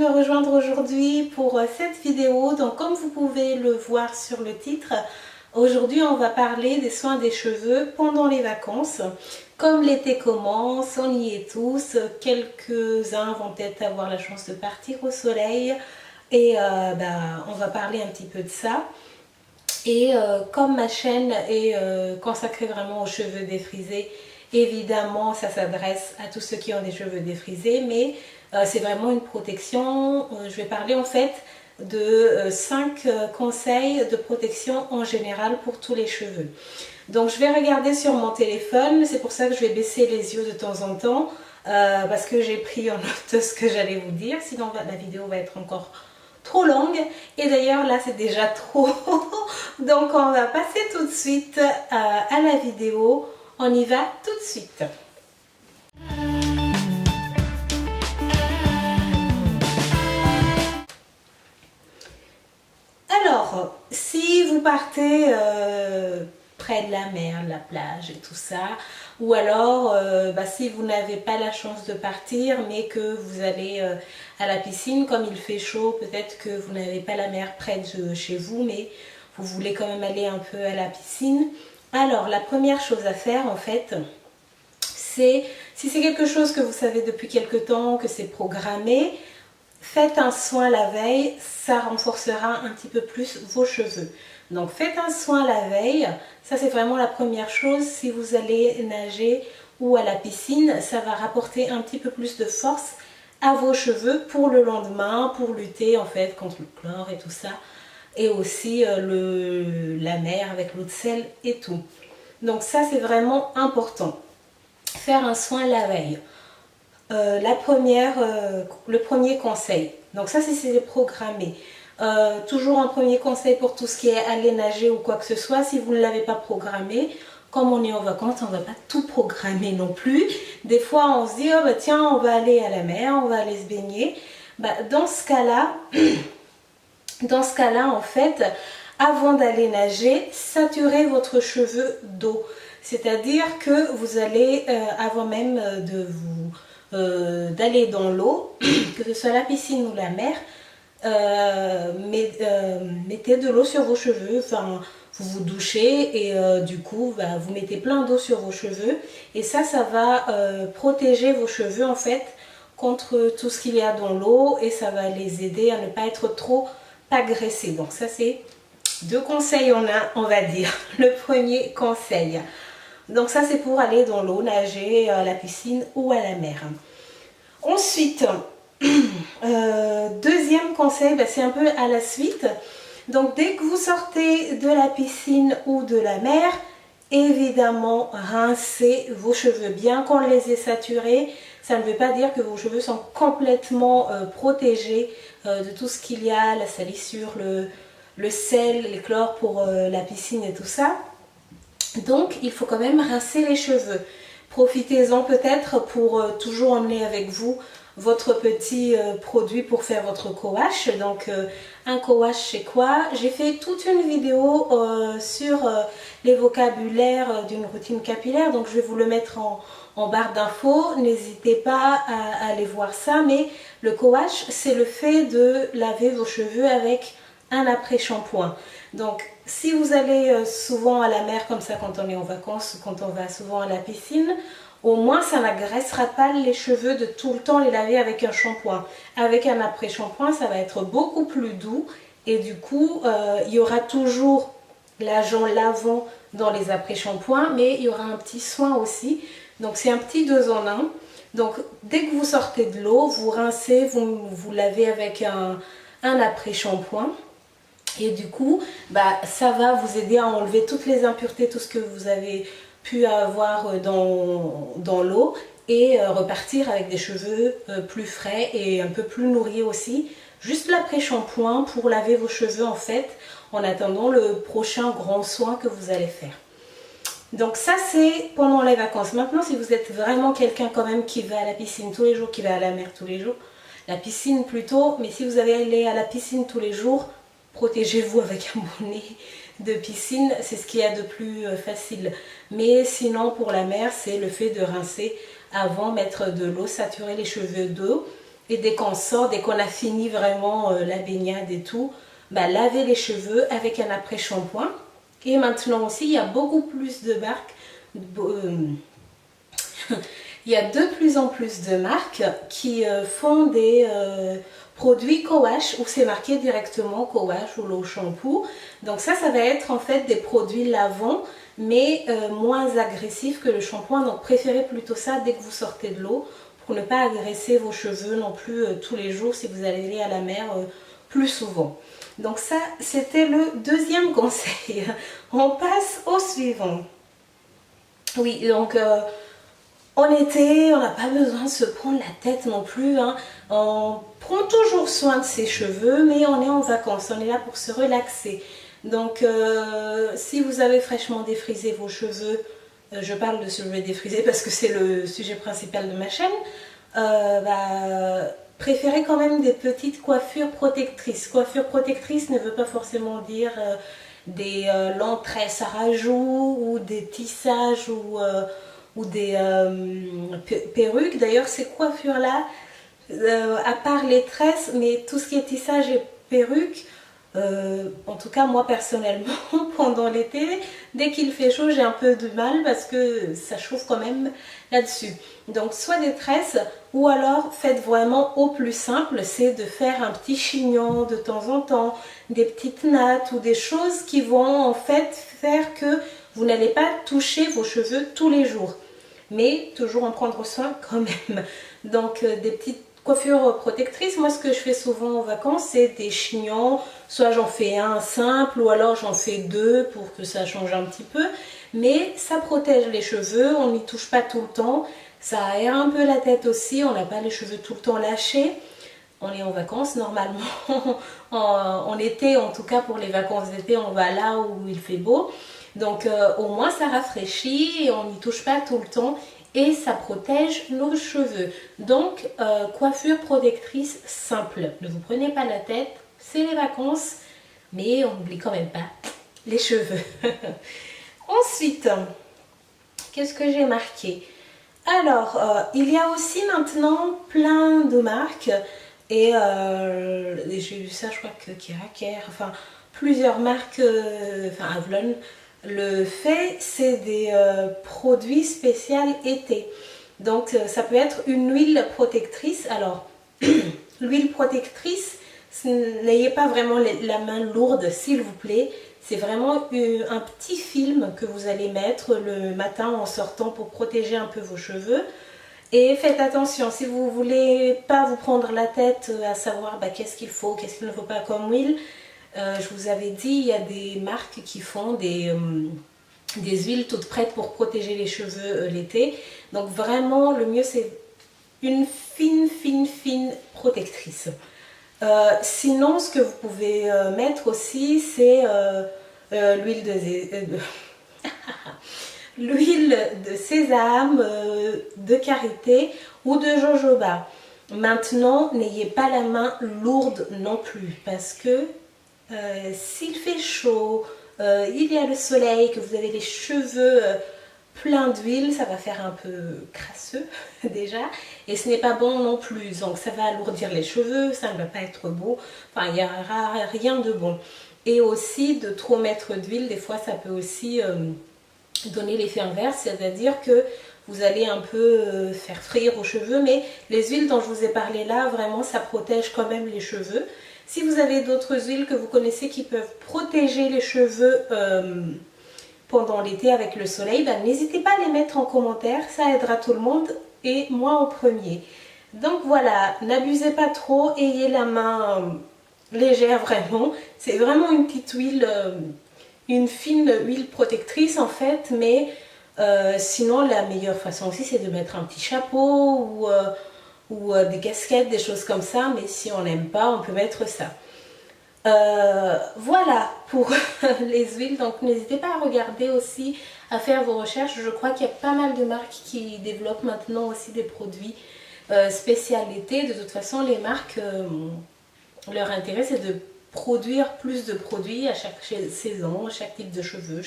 me rejoindre aujourd'hui pour cette vidéo. Donc comme vous pouvez le voir sur le titre, aujourd'hui on va parler des soins des cheveux pendant les vacances. Comme l'été commence, on y est tous, quelques-uns vont peut-être avoir la chance de partir au soleil et on va parler un petit peu de ça. Et comme ma chaîne est consacrée vraiment aux cheveux défrisés, évidemment ça s'adresse à tous ceux qui ont des cheveux défrisés, mais c'est vraiment une protection. Je vais parler en fait de 5 conseils de protection en général pour tous les cheveux. Donc je vais regarder sur mon téléphone, c'est pour ça que je vais baisser les yeux de temps en temps, parce que j'ai pris en note ce que j'allais vous dire, sinon la vidéo va être encore trop longue. Et d'ailleurs là c'est déjà trop. Donc on va passer tout de suite à la vidéo. On y va tout de suite. Alors, si vous partez près de la mer, de la plage et tout ça, ou alors si vous n'avez pas la chance de partir mais que vous allez à la piscine, comme il fait chaud, peut-être que vous n'avez pas la mer près de chez vous, mais vous voulez quand même aller un peu à la piscine. Alors, la première chose à faire en fait, c'est, si c'est quelque chose que vous savez depuis quelque temps, que c'est programmé, faites un soin la veille, ça renforcera un petit peu plus vos cheveux. Donc faites un soin la veille, ça c'est vraiment la première chose. Si vous allez nager ou à la piscine, ça va rapporter un petit peu plus de force à vos cheveux pour le lendemain, pour lutter en fait contre le chlore et tout ça. Et aussi la mer avec l'eau de sel et tout. Donc ça c'est vraiment important. Faire un soin la veille. Le premier conseil, donc ça c'est programmé. Toujours un premier conseil pour tout ce qui est aller nager ou quoi que ce soit, si vous ne l'avez pas programmé, comme on est en vacances, on ne va pas tout programmer non plus. Des fois on se dit, oh, tiens, on va aller à la mer, on va aller se baigner. Dans ce cas-là, en fait, avant d'aller nager, saturez votre cheveu d'eau. C'est-à-dire que vous allez, avant même d'aller dans l'eau, que ce soit la piscine ou la mer, mettez de l'eau sur vos cheveux, enfin vous vous douchez et du coup vous mettez plein d'eau sur vos cheveux et ça va protéger vos cheveux en fait contre tout ce qu'il y a dans l'eau et ça va les aider à ne pas être trop agressés. Donc ça c'est 2 conseils on va dire. Le premier conseil, donc ça c'est pour aller dans l'eau, nager à la piscine ou à la mer. Ensuite, deuxième conseil, c'est un peu à la suite. Donc dès que vous sortez de la piscine ou de la mer, évidemment rincez vos cheveux. Bien qu'on les ait saturés, ça ne veut pas dire que vos cheveux sont complètement protégés de tout ce qu'il y a, la salissure, le sel, les chlores pour la piscine et tout ça. Donc il faut quand même rincer les cheveux. Profitez-en peut-être pour toujours emmener avec vous votre petit produit pour faire votre co-wash. Donc un co-wash c'est quoi? J'ai fait toute une vidéo sur les vocabulaires d'une routine capillaire, donc je vais vous le mettre en barre d'infos. N'hésitez pas à aller voir ça, mais le co-wash c'est le fait de laver vos cheveux avec un après-shampoing. Donc si vous allez souvent à la mer comme ça quand on est en vacances, quand on va souvent à la piscine, au moins ça n'agressera pas les cheveux de tout le temps les laver avec un shampoing. Avec un après-shampoing ça va être beaucoup plus doux et du coup il y aura toujours l'agent lavant dans les après-shampoings, mais il y aura un petit soin aussi. Donc c'est un petit 2 en 1. Donc dès que vous sortez de l'eau, vous rincez, vous lavez avec un après-shampoing. Et du coup, ça va vous aider à enlever toutes les impuretés, tout ce que vous avez pu avoir dans l'eau et repartir avec des cheveux plus frais et un peu plus nourris aussi. Juste l'après-shampoing pour laver vos cheveux en fait, en attendant le prochain grand soin que vous allez faire. Donc ça c'est pendant les vacances. Maintenant si vous êtes vraiment quelqu'un quand même qui va à la piscine tous les jours, qui va à la mer tous les jours, la piscine plutôt, mais si vous allez aller à la piscine tous les jours, protégez-vous avec un bonnet de piscine, c'est ce qu'il y a de plus facile. Mais sinon pour la mer, c'est le fait de rincer avant, mettre de l'eau, saturer les cheveux d'eau Et dès qu'on sort, dès qu'on a fini vraiment la baignade et tout, bah, laver les cheveux avec un après-shampoing. Et maintenant aussi, il y a beaucoup plus de marques. Il y a de plus en plus de marques qui font des produits co-wash où c'est marqué directement co-wash ou l'eau shampoo. Donc ça va être en fait des produits lavants mais moins agressifs que le shampoing. Donc préférez plutôt ça dès que vous sortez de l'eau pour ne pas agresser vos cheveux non plus tous les jours si vous allez à la mer plus souvent. Donc ça, c'était le deuxième conseil. On passe au suivant. Oui, donc en été, on n'a pas besoin de se prendre la tête non plus. Hein. On prend toujours soin de ses cheveux, mais on est en vacances, on est là pour se relaxer. Donc, si vous avez fraîchement défrisé vos cheveux, je parle de cheveux défrisés parce que c'est le sujet principal de ma chaîne, préférez quand même des petites coiffures protectrices. Coiffure protectrice ne veut pas forcément dire des longues tresses à rajout ou des tissages ou des perruques. D'ailleurs, ces coiffures-là, à part les tresses, mais tout ce qui est tissage et perruques, en tout cas moi personnellement, pendant l'été, dès qu'il fait chaud, j'ai un peu de mal parce que ça chauffe quand même là-dessus. Donc soit des tresses ou alors faites vraiment au plus simple, c'est de faire un petit chignon de temps en temps, des petites nattes ou des choses qui vont en fait faire que vous n'allez pas toucher vos cheveux tous les jours. Mais toujours en prendre soin quand même. Donc des petites coiffures protectrices, moi ce que je fais souvent en vacances c'est des chignons, soit j'en fais un simple ou alors j'en fais deux pour que ça change un petit peu. Mais ça protège les cheveux, on n'y touche pas tout le temps, ça aère un peu la tête aussi, on n'a pas les cheveux tout le temps lâchés. On est en vacances normalement, en été en tout cas pour les vacances d'été on va là où il fait beau. Donc au moins ça rafraîchit et on n'y touche pas tout le temps et ça protège nos cheveux. Donc coiffure protectrice simple, ne vous prenez pas la tête, c'est les vacances, mais on n'oublie quand même pas les cheveux. Ensuite, qu'est-ce que j'ai marqué? Alors, il y a aussi maintenant plein de marques et j'ai vu ça, je crois que Kiraker, enfin plusieurs marques, enfin Avlon, le fait, c'est des produits spéciaux été. Donc ça peut être une huile protectrice. Alors, l'huile protectrice, n'ayez pas vraiment la main lourde, s'il vous plaît. C'est vraiment un petit film que vous allez mettre le matin en sortant pour protéger un peu vos cheveux. Et faites attention, si vous ne voulez pas vous prendre la tête à savoir qu'est-ce qu'il faut, qu'est-ce qu'il ne faut pas comme huile, je vous avais dit, il y a des marques qui font des huiles toutes prêtes pour protéger les cheveux l'été. Donc vraiment, le mieux c'est une fine protectrice. Sinon, ce que vous pouvez mettre aussi, c'est l'huile l'huile de sésame, de karité ou de jojoba. Maintenant, n'ayez pas la main lourde non plus parce que s'il fait chaud, il y a le soleil, que vous avez les cheveux pleins d'huile, ça va faire un peu crasseux déjà et ce n'est pas bon non plus, donc ça va alourdir les cheveux, ça ne va pas être beau, enfin il n'y aura rien de bon. Et aussi de trop mettre d'huile, des fois ça peut aussi donner l'effet inverse, c'est-à-dire que vous allez un peu faire frire vos cheveux, mais les huiles dont je vous ai parlé là, vraiment ça protège quand même les cheveux. Si vous avez d'autres huiles que vous connaissez qui peuvent protéger les cheveux pendant l'été avec le soleil, n'hésitez pas à les mettre en commentaire, ça aidera tout le monde et moi en premier. Donc voilà, n'abusez pas trop, ayez la main légère vraiment. C'est vraiment une petite huile, une fine huile protectrice en fait, mais sinon la meilleure façon aussi c'est de mettre un petit chapeau ou des casquettes, des choses comme ça, mais si on n'aime pas, on peut mettre ça. Voilà pour les huiles, donc n'hésitez pas à regarder aussi, à faire vos recherches. Je crois qu'il y a pas mal de marques qui développent maintenant aussi des produits spécialité. De toute façon, les marques, leur intérêt c'est de produire plus de produits à chaque saison, chaque type de cheveux,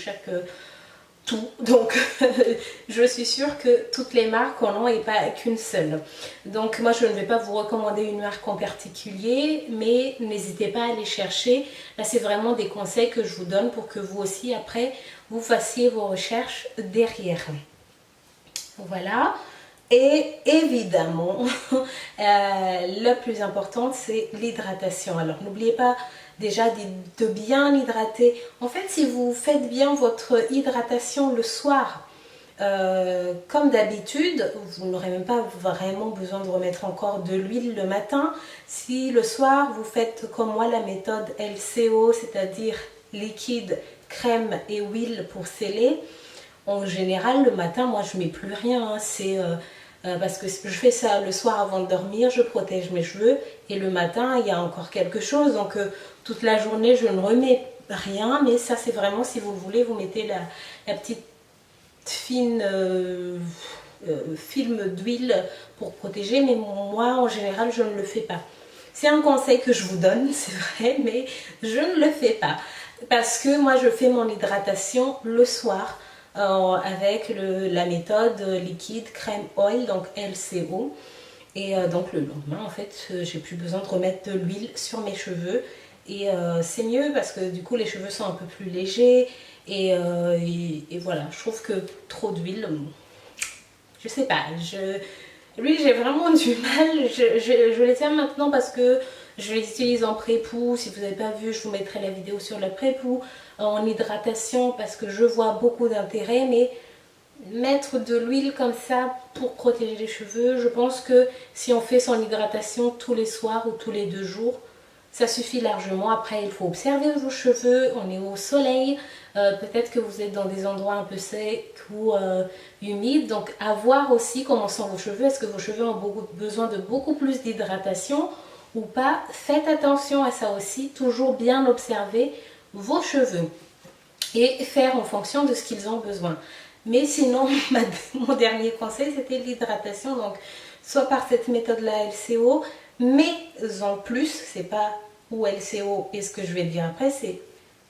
tout, donc je suis sûre que toutes les marques en ont et pas qu'une seule. Donc moi je ne vais pas vous recommander une marque en particulier, mais n'hésitez pas à aller chercher. Là c'est vraiment des conseils que je vous donne pour que vous aussi après vous fassiez vos recherches derrière. Voilà. Et évidemment, le plus important, c'est l'hydratation. Alors, n'oubliez pas déjà de bien hydrater. En fait, si vous faites bien votre hydratation le soir, comme d'habitude, vous n'aurez même pas vraiment besoin de remettre encore de l'huile le matin. Si le soir, vous faites comme moi la méthode LCO, c'est-à-dire liquide, crème et huile pour sceller, en général, le matin, moi, je ne mets plus rien. Parce que je fais ça le soir avant de dormir, je protège mes cheveux. Et le matin, il y a encore quelque chose. Donc, toute la journée, je ne remets rien. Mais ça, c'est vraiment, si vous le voulez, vous mettez la petite fine film d'huile pour protéger. Mais moi, en général, je ne le fais pas. C'est un conseil que je vous donne, c'est vrai, mais je ne le fais pas. Parce que moi, je fais mon hydratation le soir. Avec la méthode liquide crème oil, donc LCO, et donc le lendemain en fait j'ai plus besoin de remettre de l'huile sur mes cheveux, et c'est mieux parce que du coup les cheveux sont un peu plus légers, et voilà, je trouve que trop d'huile, je sais pas, l'huile j'ai vraiment du mal, je les tiens maintenant parce que je les utilise en pré-poux. Si vous n'avez pas vu, je vous mettrai la vidéo sur le pré-poux, en hydratation, parce que je vois beaucoup d'intérêt. Mais mettre de l'huile comme ça pour protéger les cheveux, je pense que si on fait son hydratation tous les soirs ou tous les 2 jours, ça suffit largement. Après, il faut observer vos cheveux, on est au soleil, peut-être que vous êtes dans des endroits un peu secs ou humides, donc à voir aussi comment sont vos cheveux. Est-ce que vos cheveux ont besoin de beaucoup plus d'hydratation ou pas? Faites attention à ça aussi, toujours bien observer vos cheveux et faire en fonction de ce qu'ils ont besoin. Mais sinon, mon dernier conseil, c'était l'hydratation, donc soit par cette méthode-là LCO, mais en plus, c'est pas ou LCO et ce que je vais dire après, c'est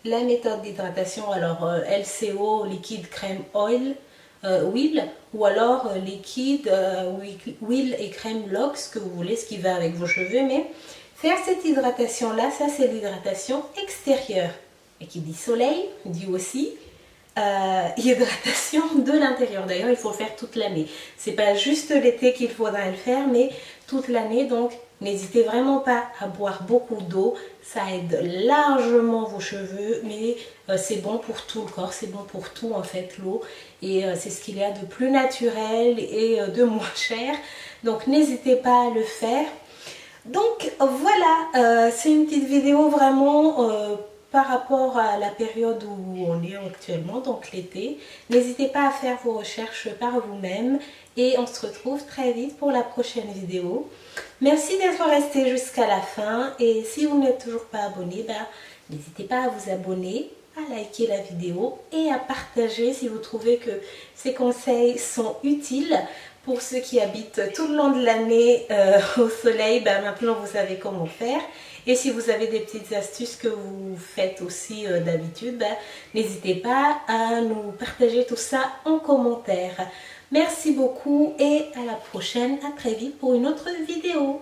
la méthode d'hydratation, alors LCO, liquide, crème, oil, huile, ou alors liquide, huile et crème LOX, ce que vous voulez, ce qui va avec vos cheveux. Mais faire cette hydratation là, ça c'est l'hydratation extérieure, et qui dit soleil dit aussi hydratation de l'intérieur. D'ailleurs, il faut le faire toute l'année, c'est pas juste l'été qu'il faudra le faire, mais toute l'année. Donc n'hésitez vraiment pas à boire beaucoup d'eau, ça aide largement vos cheveux, mais c'est bon pour tout le corps, c'est bon pour tout en fait, l'eau, et c'est ce qu'il y a de plus naturel et de moins cher, donc n'hésitez pas à le faire. Donc voilà, c'est une petite vidéo vraiment par rapport à la période où on est actuellement, donc l'été. N'hésitez pas à faire vos recherches par vous-même et on se retrouve très vite pour la prochaine vidéo. Merci d'être resté jusqu'à la fin, et si vous n'êtes toujours pas abonné, n'hésitez pas à vous abonner, à liker la vidéo et à partager si vous trouvez que ces conseils sont utiles. Pour ceux qui habitent tout le long de l'année au soleil, maintenant vous savez comment faire. Et si vous avez des petites astuces que vous faites aussi d'habitude, n'hésitez pas à nous partager tout ça en commentaire. Merci beaucoup et à la prochaine, à très vite pour une autre vidéo.